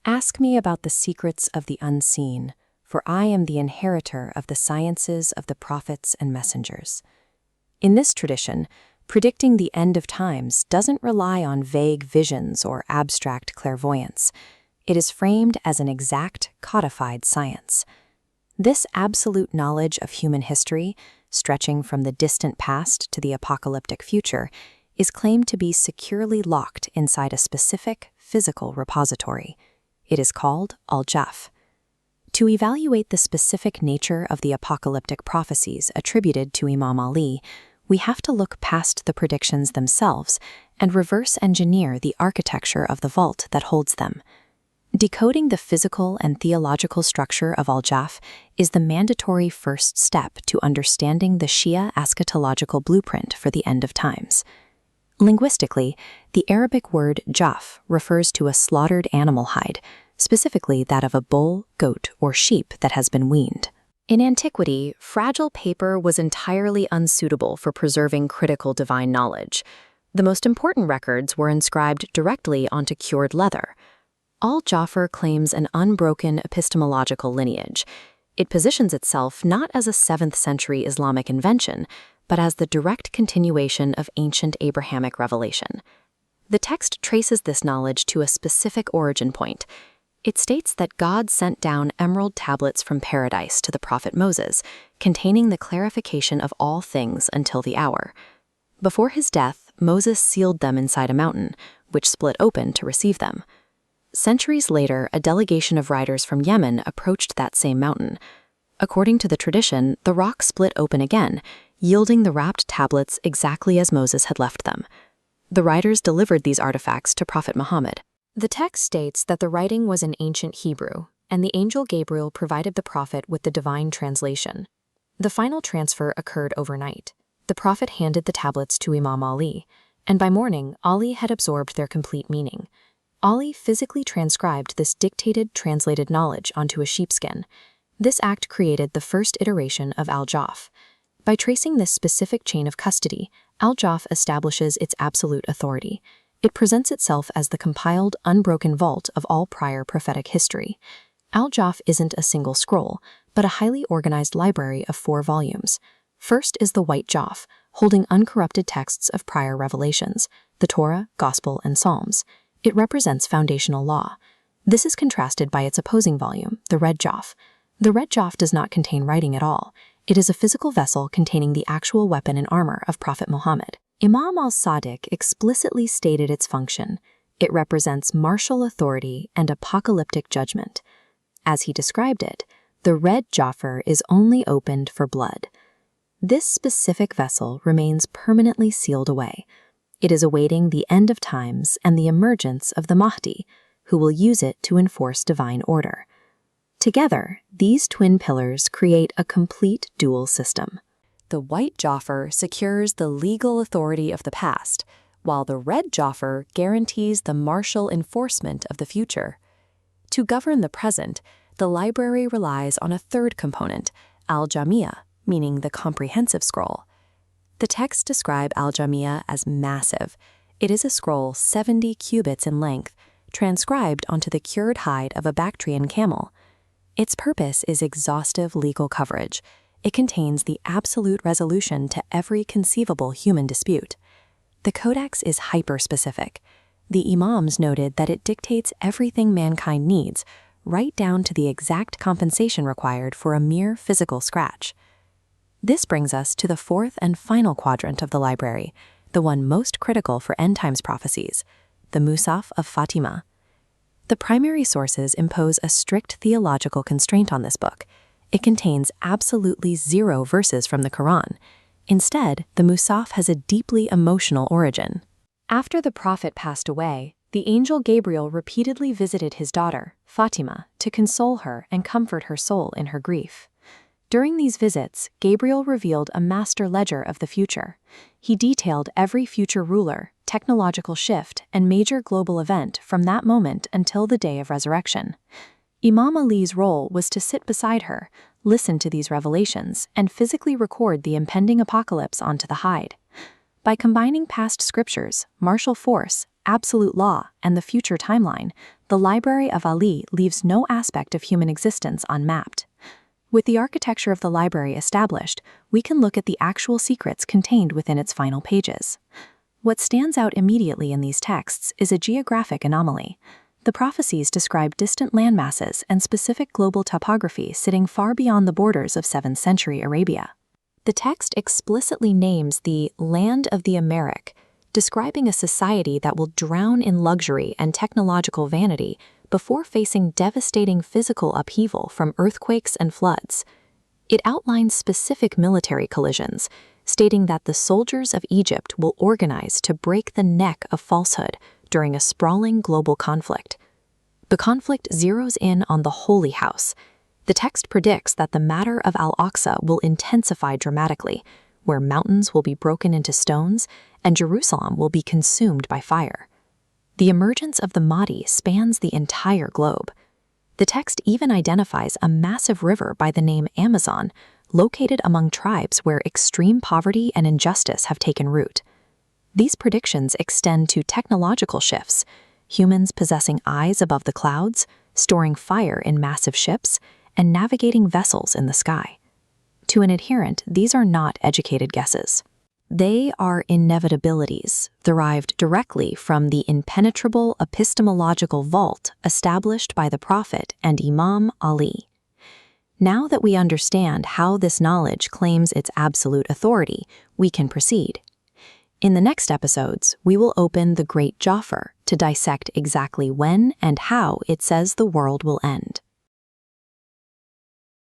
Ask me about the secrets of the unseen, for I am the inheritor of the sciences of the prophets and messengers. In this tradition, predicting the end of times doesn't rely on vague visions or abstract clairvoyance. It is framed as an exact, codified science. This absolute knowledge of human history, stretching from the distant past to the apocalyptic future, is claimed to be securely locked inside a specific, physical repository. It is called Al-Jafr. To evaluate the specific nature of the apocalyptic prophecies attributed to Imam Ali, we have to look past the predictions themselves and reverse engineer the architecture of the vault that holds them. Decoding the physical and theological structure of Al-Jafr is the mandatory first step to understanding the Shia eschatological blueprint for the end of times. Linguistically, the Arabic word jaf refers to a slaughtered animal hide, specifically that of a bull, goat, or sheep that has been weaned. In antiquity, fragile paper was entirely unsuitable for preserving critical divine knowledge. The most important records were inscribed directly onto cured leather. Al-Jafr claims an unbroken epistemological lineage. It positions itself not as a 7th century Islamic invention, but as the direct continuation of ancient Abrahamic revelation. The text traces this knowledge to a specific origin point. It states that God sent down emerald tablets from paradise to the prophet Moses, containing the clarification of all things until the hour. Before his death, Moses sealed them inside a mountain, which split open to receive them. Centuries later, a delegation of riders from Yemen approached that same mountain. According to the tradition, the rock split open again, yielding the wrapped tablets exactly as Moses had left them. The riders delivered these artifacts to Prophet Muhammad. The text states that the writing was in ancient Hebrew, and the angel Gabriel provided the prophet with the divine translation. The final transfer occurred overnight. The prophet handed the tablets to Imam Ali, and by morning, Ali had absorbed their complete meaning. Ali physically transcribed this dictated, translated knowledge onto a sheepskin. This act created the first iteration of Al-Jafr. By tracing this specific chain of custody, Al-Jafr establishes its absolute authority. It presents itself as the compiled, unbroken vault of all prior prophetic history. Al-Jafr isn't a single scroll, but a highly organized library of 4 volumes. First is the White Jafr, holding uncorrupted texts of prior revelations, the Torah, Gospel, and Psalms. It represents foundational law. This is contrasted by its opposing volume, the Red Jafr. The Red Jafr does not contain writing at all. It is a physical vessel containing the actual weapon and armor of Prophet Muhammad. Imam al-Sadiq explicitly stated its function. It represents martial authority and apocalyptic judgment. As he described it, the Red Jafr is only opened for blood. This specific vessel remains permanently sealed away. It is awaiting the end of times and the emergence of the Mahdi, who will use it to enforce divine order. Together, these twin pillars create a complete dual system. The White Jafr secures the legal authority of the past, while the Red Jafr guarantees the martial enforcement of the future. To govern the present, the library relies on a third component, Al-Jamia, meaning the comprehensive scroll. The texts describe Al-Jamia as massive. It is a scroll 70 cubits in length, transcribed onto the cured hide of a Bactrian camel. Its purpose is exhaustive legal coverage. It contains the absolute resolution to every conceivable human dispute. The codex is hyper-specific. The Imams noted that it dictates everything mankind needs, right down to the exact compensation required for a mere physical scratch. This brings us to the 4th and final quadrant of the library, the one most critical for end times prophecies, the Mushaf of Fatima. The primary sources impose a strict theological constraint on this book. It contains absolutely 0 verses from the Quran. Instead, the Mushaf has a deeply emotional origin. After the prophet passed away, the angel Gabriel repeatedly visited his daughter, Fatima, to console her and comfort her soul in her grief. During these visits, Gabriel revealed a master ledger of the future. He detailed every future ruler, technological shift, and major global event from that moment until the day of resurrection. Imam Ali's role was to sit beside her, listen to these revelations, and physically record the impending apocalypse onto the hide. By combining past scriptures, martial force, absolute law and the future timeline, the Library of Ali leaves no aspect of human existence unmapped. With the architecture of the library established, we can look at the actual secrets contained within its final pages. What stands out immediately in these texts is a geographic anomaly. The prophecies describe distant landmasses and specific global topography sitting far beyond the borders of 7th century Arabia. The text explicitly names the land of the Americ, describing a society that will drown in luxury and technological vanity before facing devastating physical upheaval from earthquakes and floods. It outlines specific military collisions, stating that the soldiers of Egypt will organize to break the neck of falsehood during a sprawling global conflict. The conflict zeroes in on the Holy House. The text predicts that the matter of Al-Aqsa will intensify dramatically, where mountains will be broken into stones and Jerusalem will be consumed by fire. The emergence of the Mahdi spans the entire globe. The text even identifies a massive river by the name Amazon, located among tribes where extreme poverty and injustice have taken root. These predictions extend to technological shifts, humans possessing eyes above the clouds, storing fire in massive ships, and navigating vessels in the sky. To an adherent, these are not educated guesses. They are inevitabilities derived directly from the impenetrable epistemological vault established by the Prophet and Imam Ali. Now that we understand how this knowledge claims its absolute authority, we can proceed. In the next episodes, we will open the Great Jafr to dissect exactly when and how it says the world will end.